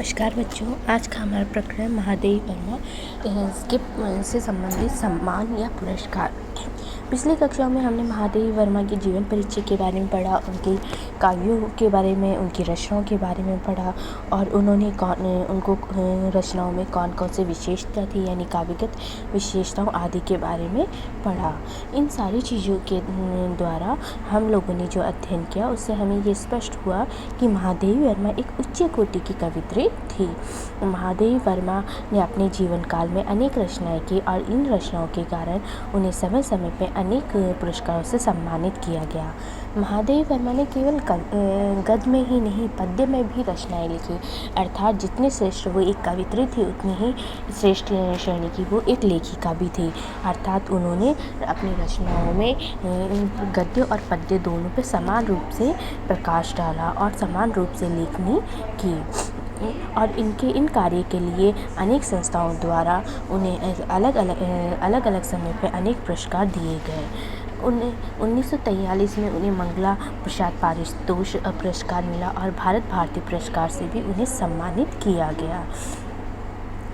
नमस्कार बच्चों, आज का हमारा प्रकरण महादेवी वर्मा से संबंधित सम्मान या पुरस्कार। पिछली कक्षाओं में हमने महादेवी वर्मा के जीवन परिचय के बारे में पढ़ा, उनके काव्यों के बारे में, उनकी रचनाओं के बारे में पढ़ा और उन्होंने उनको रचनाओं में कौन कौन सी विशेषता थी यानी काव्यगत विशेषताओं आदि के बारे में पढ़ा। इन सारी चीज़ों के द्वारा हम लोगों ने जो अध्ययन किया उससे हमें ये स्पष्ट हुआ कि महादेवी वर्मा एक उच्च कोटि की कवयित्री थी। महादेवी वर्मा ने अपने जीवन काल में अनेक रचनाएं की और इन रचनाओं के कारण उन्हें समय समय पर अनेक पुरस्कारों से सम्मानित किया गया। महादेवी वर्मा ने केवल गद्य में ही नहीं पद्य में भी रचनाएं लिखी, अर्थात जितने श्रेष्ठ वो एक कवयित्री थी उतनी ही श्रेष्ठ श्रेणी की वो एक लेखिका भी थी। अर्थात उन्होंने अपनी रचनाओं में गद्य और पद्य दोनों पे समान रूप से प्रकाश डाला और समान रूप से लेखनी की और इन कार्य के लिए अनेक संस्थाओं द्वारा उन्हें अलग अलग समय पर अनेक पुरस्कार दिए गए। 1943 में उन्हें मंगला प्रसाद पारितोष पुरस्कार मिला और भारत भारती पुरस्कार से भी उन्हें सम्मानित किया गया।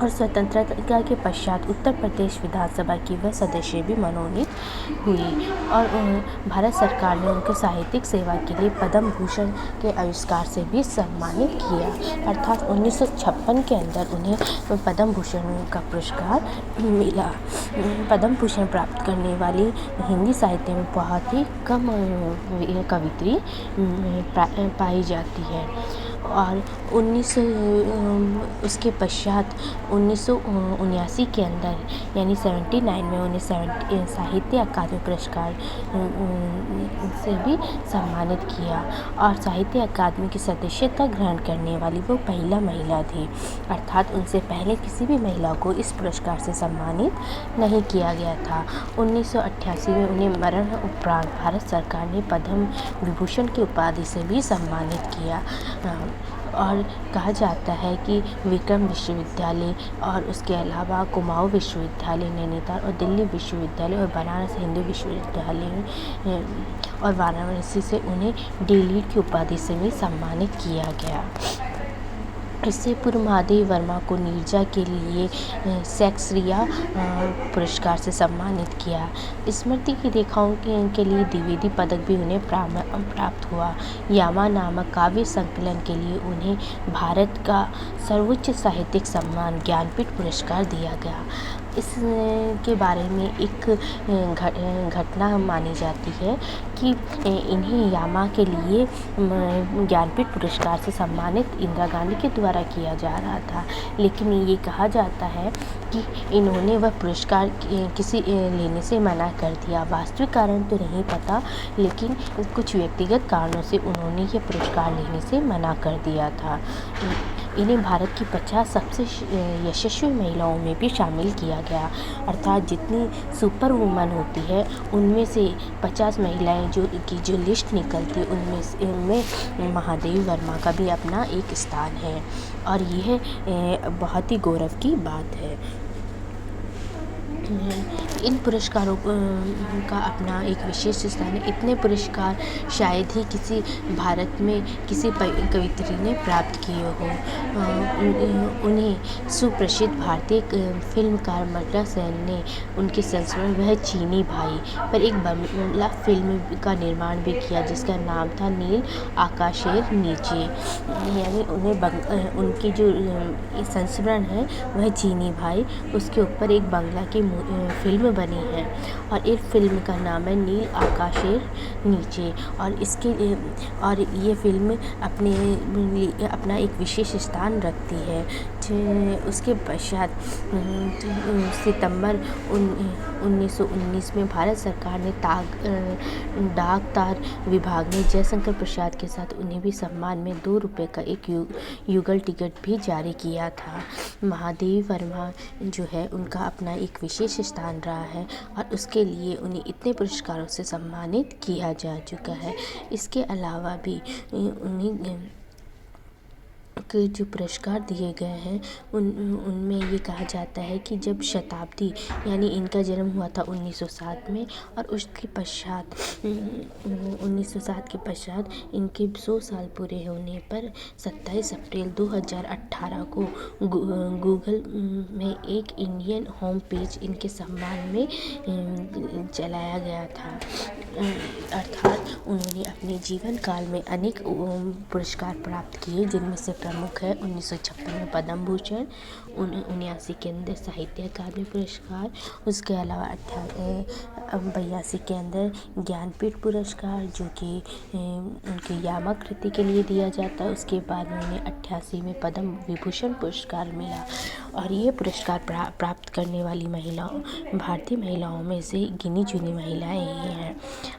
और स्वतंत्रता के पश्चात उत्तर प्रदेश विधानसभा की वह सदस्य भी मनोनीत हुई और भारत सरकार ने उनके साहित्यिक सेवा के लिए पद्म भूषण के आविष्कार से भी सम्मानित किया। अर्थात 1956 के अंदर उन्हें पद्म भूषण का पुरस्कार मिला। पद्म भूषण प्राप्त करने वाली हिंदी साहित्य में बहुत ही कम कवयित्री पाई जाती है। और उसके पश्चात 1979 के अंदर यानी 79 में उन्हें साहित्य अकादमी पुरस्कार से भी सम्मानित किया और साहित्य अकादमी की सदस्यता ग्रहण करने वाली वो पहला महिला थी। अर्थात उनसे पहले किसी भी महिला को इस पुरस्कार से सम्मानित नहीं किया गया था। 1988 में उन्हें मरण उपरांत भारत सरकार ने पद्म विभूषण की उपाधि से भी सम्मानित किया। और कहा जाता है कि विक्रम विश्वविद्यालय और उसके अलावा कुमाऊं विश्वविद्यालय नैनीताल और दिल्ली विश्वविद्यालय और बनारस हिंदू विश्वविद्यालय और वाराणसी से उन्हें डी.लिट की उपाधि से भी सम्मानित किया गया। इससे पूर्व महादेवी वर्मा को नीरजा के लिए शेक्सपियर पुरस्कार से सम्मानित किया। स्मृति की रेखाओं के लिए द्विवेदी पदक भी उन्हें प्राप्त हुआ। यामा नामक काव्य संकलन के लिए उन्हें भारत का सर्वोच्च साहित्यिक सम्मान ज्ञानपीठ पुरस्कार दिया गया। इसके बारे में एक घटना मानी जाती है कि इन्हें यामा के लिए ज्ञानपीठ पुरस्कार से सम्मानित इंदिरा गांधी के द्वारा किया जा रहा था, लेकिन ये कहा जाता है कि इन्होंने वह पुरस्कार किसी लेने से मना कर दिया। वास्तविक कारण तो नहीं पता, लेकिन कुछ व्यक्तिगत कारणों से उन्होंने ये पुरस्कार लेने से मना कर दिया था। इन्हें भारत की 50 सबसे यशस्वी महिलाओं में भी शामिल किया गया। अर्थात जितनी सुपर वुमन होती है उनमें से 50 महिलाएं जो लिस्ट निकलती है उनमें महादेवी वर्मा का भी अपना एक स्थान है और यह बहुत ही गौरव की बात है। इन पुरस्कारों का अपना एक विशेष स्थान है। इतने पुरस्कार शायद ही किसी भारत में किसी कवयित्री ने प्राप्त किए हो। उन्हें सुप्रसिद्ध भारतीय फिल्मकार मृदा सेन ने उनके संस्मरण वह चीनी भाई पर एक बंगला फिल्म का निर्माण भी किया जिसका नाम था नील आकाशेर नीचे, यानी उनकी जो संस्मरण है वह चीनी भाई, उसके ऊपर एक बंगला की फिल्म बनी है और इस फिल्म का नाम है नील आकाशेर नीचे। और ये फिल्म अपना एक विशेष स्थान रखती है। उसके पश्चात सितंबर 1919 में भारत सरकार ने डाक तार विभाग ने जयशंकर प्रसाद के साथ उन्हें भी सम्मान में 2 रुपये का एक युगल टिकट भी जारी किया था। महादेवी वर्मा जो है उनका अपना एक विशेष स्थान रहा है और उसके लिए उन्हें इतने पुरस्कारों से सम्मानित किया जा चुका है। इसके अलावा भी उन्हें जो पुरस्कार दिए गए हैं उनमें ये कहा जाता है कि जब शताब्दी यानी इनका जन्म हुआ था 1907 में, और उसके पश्चात 1907 के पश्चात इनके 100 साल पूरे होने पर 27 अप्रैल 2018 को गूगल में एक इंडियन होम पेज इनके सम्मान में चलाया गया था। अर्थात उन्होंने अपने जीवन काल में अनेक पुरस्कार प्राप्त किए, जिनमें से प्रमुख है 1956 में पद्म भूषण, 79 के अंदर साहित्य अकादमी पुरस्कार, उसके अलावा 82 के अंदर ज्ञानपीठ पुरस्कार जो कि उनकी यामा कृति के लिए दिया जाता है। उसके बाद उन्हें 88 में पद्म विभूषण पुरस्कार मिला, और ये पुरस्कार प्राप्त करने वाली भारतीय महिलाओं में से गिनी चुनी महिलाएं ही हैं।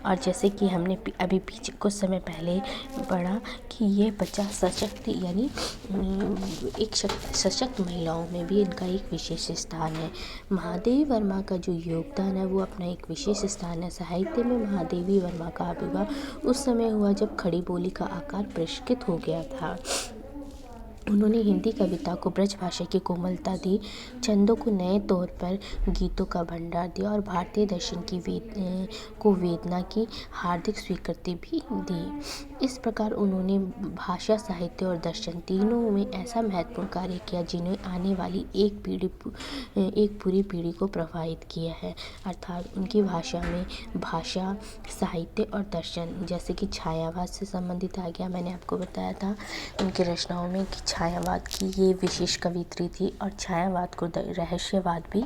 और जैसे कि हमने अभी पीछे कुछ समय पहले पढ़ा कि ये 50 सशक्त यानी एक सशक्त महिलाओं में भी इनका एक विशेष स्थान है। महादेवी वर्मा का जो योगदान है वो अपना एक विशेष स्थान है। साहित्य में महादेवी वर्मा का विवाह उस समय हुआ जब खड़ी बोली का आकार परिष्कृत हो गया था। उन्होंने हिंदी कविता को ब्रज भाषा की कोमलता दी, छंदों को नए तौर पर गीतों का भंडार दिया, और भारतीय दर्शन की वेदना की हार्दिक स्वीकृति भी दी। इस प्रकार उन्होंने भाषा, साहित्य और दर्शन तीनों में ऐसा महत्वपूर्ण कार्य किया जिन्हें आने वाली एक पूरी पीढ़ी को प्रभावित किया है। अर्थात उनकी भाषा में भाषा, साहित्य और दर्शन, जैसे कि छायावाद से संबंधित आ गया। मैंने आपको बताया था उनकी रचनाओं में कि छायावाद की ये विशेष कवित्री थी, और छायावाद को रहस्यवाद भी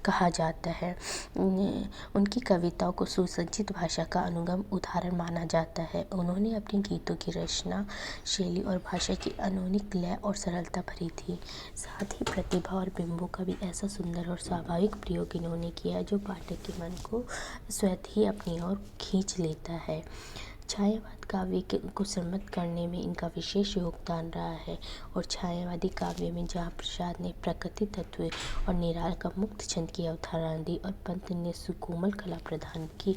कहा जाता है। उनकी कविताओं को सुसज्जित भाषा का अनुगम उदाहरण माना जाता है। उन्होंने अपने गीतों की रचना शैली और भाषा की अनूठिक लय और सरलता भरी थी। साथ ही प्रतिभा और बिंबों का भी ऐसा सुंदर और स्वाभाविक प्रयोग इन्होंने किया जो पाठक के मन को स्वतः ही अपनी ओर खींच लेता है। छायावाद काव्य को समृद्ध करने में इनका विशेष योगदान रहा है, और छायावादी काव्य में जहाँ प्रसाद ने प्रकृति तत्व और निराल का मुक्त छंद की अवधारणा दी, और पंत ने सुकोमल कला प्रदान की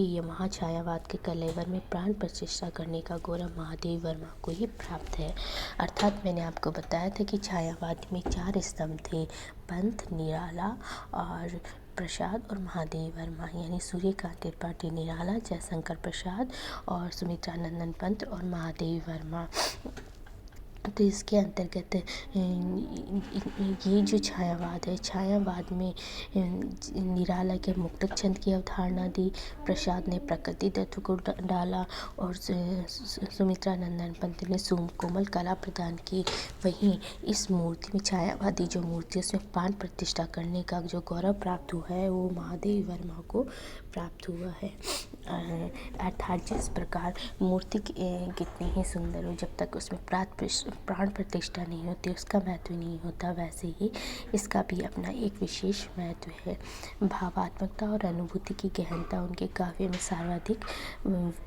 ये महाछायावाद के कलेवर में प्राण प्रतिष्ठा करने का गौरव महादेवी वर्मा को ही प्राप्त है। अर्थात मैंने आपको बताया था कि छायावाद में 4 स्तंभ थे, पंत, निराला और प्रसाद और महादेवी वर्मा, यानी सूर्यकांत त्रिपाठी निराला, जयशंकर प्रसाद और सुमित्रानंदन पंत और महादेवी वर्मा। तो इसके अंतर्गत ये जो छायावाद है, छायावाद में निराला के मुक्तक छंद की अवधारणा दी, प्रसाद ने प्रकृति तत्व को डाला, और सुमित्रानंदन पंत ने कोमल कला प्रदान की। वहीं इस मूर्ति में छायावादी जो मूर्ति उसमें प्राण प्रतिष्ठा करने का जो गौरव प्राप्त हुआ है वो महादेवी वर्मा को प्राप्त हुआ है। अर्थात जिस प्रकार मूर्ति कितनी ही सुंदर हो, जब तक उसमें प्राण प्रतिष्ठा नहीं होती उसका महत्व नहीं होता, वैसे ही इसका भी अपना एक विशेष महत्व है। भावात्मकता और अनुभूति की गहनता उनके काव्य में सर्वाधिक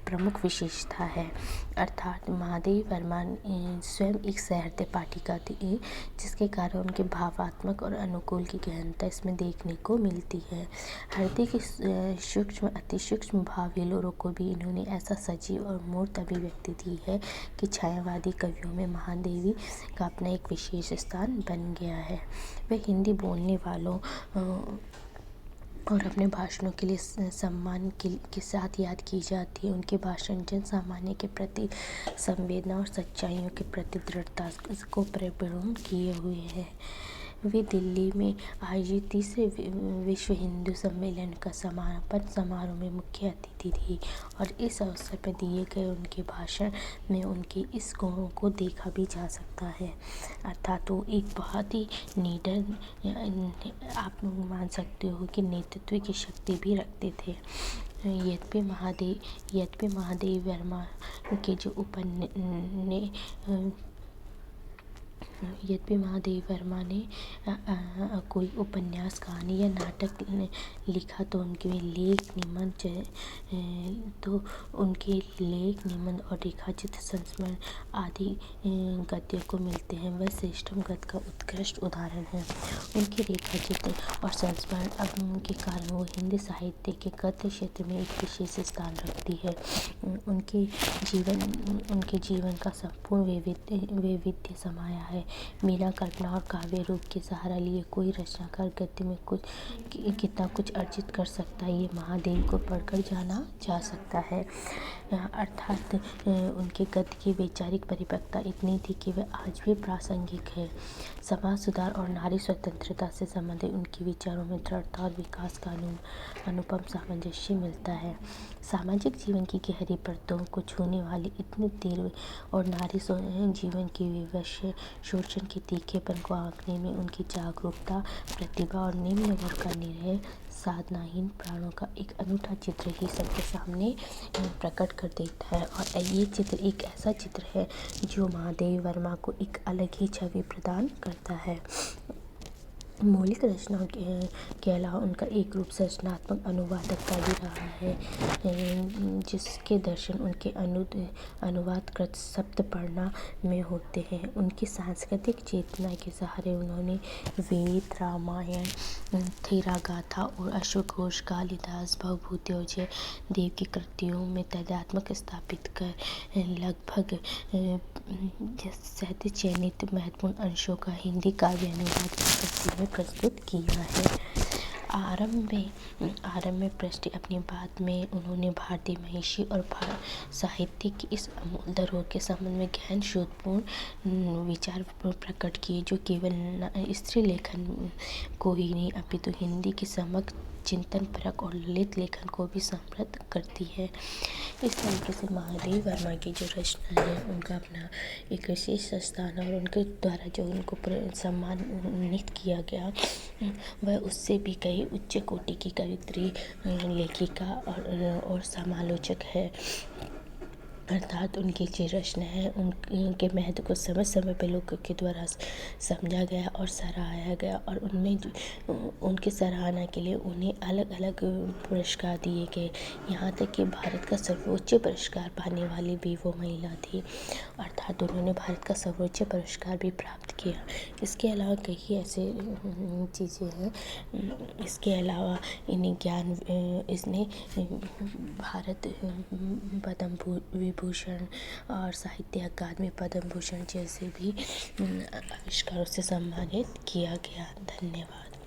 प्रमुख विशेषता है। अर्थात महादेवी वर्मा स्वयं एक साहित्य पाठिका थी, जिसके कारण उनके भावात्मक और अनुकूल की गहनता इसमें देखने को मिलती है। हृदय के सूक्ष्म अति सूक्ष्म भाव विलोरों को भी इन्होंने ऐसा सजीव और मूर्त अभिव्यक्ति दी है कि छायावादी कवियों में महादेवी का अपना एक विशेष स्थान बन गया है। वे हिंदी बोलने वालों और अपने भाषणों के लिए सम्मान के साथ याद की जाती है। उनके भाषण जन सामान्य के प्रति संवेदना और सच्चाइयों के प्रति दृढ़ता को परिपूर्ण किए हुए हैं। वे दिल्ली में आयोजित 3 विश्व हिंदू सम्मेलन का समापन समारोह में मुख्य अतिथि थी, और इस अवसर पर दिए गए उनके भाषण में उनके इस गुणों को देखा भी जा सकता है। अर्थात वो एक बहुत ही नीडर आप मान सकते हो कि नेतृत्व की शक्ति भी रखते थे। यद्यपि महादेवी वर्मा के जो यद्यपि महादेवी वर्मा ने कोई उपन्यास, कहानी या नाटक लिखा तो उनके लेख, निबंध और रेखाचित्र संस्मरण आदि गद्य को मिलते हैं। वह श्रेष्ठतम गद्य का उत्कृष्ट उदाहरण है। उनके रेखाचित्र और संस्मरण के कारण वो हिंदी साहित्य के गद्य क्षेत्र में एक विशेष स्थान रखती है। उनके जीवन का संपूर्ण वैविध्य समाया है। बिना कल्पना और काव्य रूप के सहारा लिए कोई रचनाकार गद्य में कितना कुछ अर्जित कर सकता है, ये महादेवी को पढ़कर जाना जा सकता है। अर्थात उनके गद्य की वैचारिक परिपक्वता इतनी थी कि वह आज भी प्रासंगिक है। समाज सुधार और नारी स्वतंत्रता से संबंधित उनके विचारों में दृढ़ता और विकास का अनुपम सामंजस्य मिलता है। सामाजिक जीवन की गहरी परतों को छूने वाली इतनी तीव्र और नारी जीवन की विवश शोषण के तीखेपन को आंकने में उनकी जागरूकता, प्रतिभा और निम्न वर्ग का निरय साधनाहीन प्राणों का एक अनूठा चित्र ही सबके सामने प्रकट कर देता है। और ये चित्र एक ऐसा चित्र है जो महादेवी वर्मा को एक अलग ही छवि प्रदान करता है। मौलिक रचनाओं के अलावा उनका एक रूप रचनात्मक अनुवादक का भी रहा है, जिसके दर्शन उनके अनुवादकृत सप्तपर्णा में होते हैं। उनकी सांस्कृतिक चेतना के सहारे उन्होंने वेद, रामायण, थेरागाथा और अश्वघोष, कालिदास, भवभूति और जयदेव की कृतियों में तदात्मक स्थापित कर लगभग 37 चयनित महत्वपूर्ण अंशों का हिंदी काव्य अनुवाद की कृति में प्रस्तुत किया है। आरंभ में पृष्ठ अपनी बात में उन्होंने भारतीय महिषी और साहित्य की इस अमूल्य धरोहर के संबंध में गहन शोधपूर्ण विचार प्रकट किए, जो केवल स्त्री लेखन को ही नहीं अपितु हिंदी की समग्र चिंतन परक और ललित लेखन को भी समृद्ध करती है। इस तरीके से महादेवी वर्मा की जो रचना है उनका अपना एक विशेष स्थान और उनके द्वारा जो उनको सम्मानित किया गया वह उससे भी कई उच्च कोटि की कवयित्री, लेखिका और समालोचक है। अर्थात उनकी जो रचना है उनके महत्व को समय समय पर लोगों के द्वारा समझा गया और सराहाया गया और उनमें उनकी सराहना के लिए उन्हें अलग अलग पुरस्कार दिए गए। यहाँ तक कि भारत का सर्वोच्च पुरस्कार पाने वाली भी वो महिला थी। अर्थात उन्होंने भारत का सर्वोच्च पुरस्कार भी प्राप्त किया। इसके अलावा कई ऐसे चीज़ें हैं। इसके अलावा इसने भारत पद्म विभूषण और साहित्य अकादमी पद्म भूषण जैसे भी आविष्कारों से सम्मानित किया गया। धन्यवाद।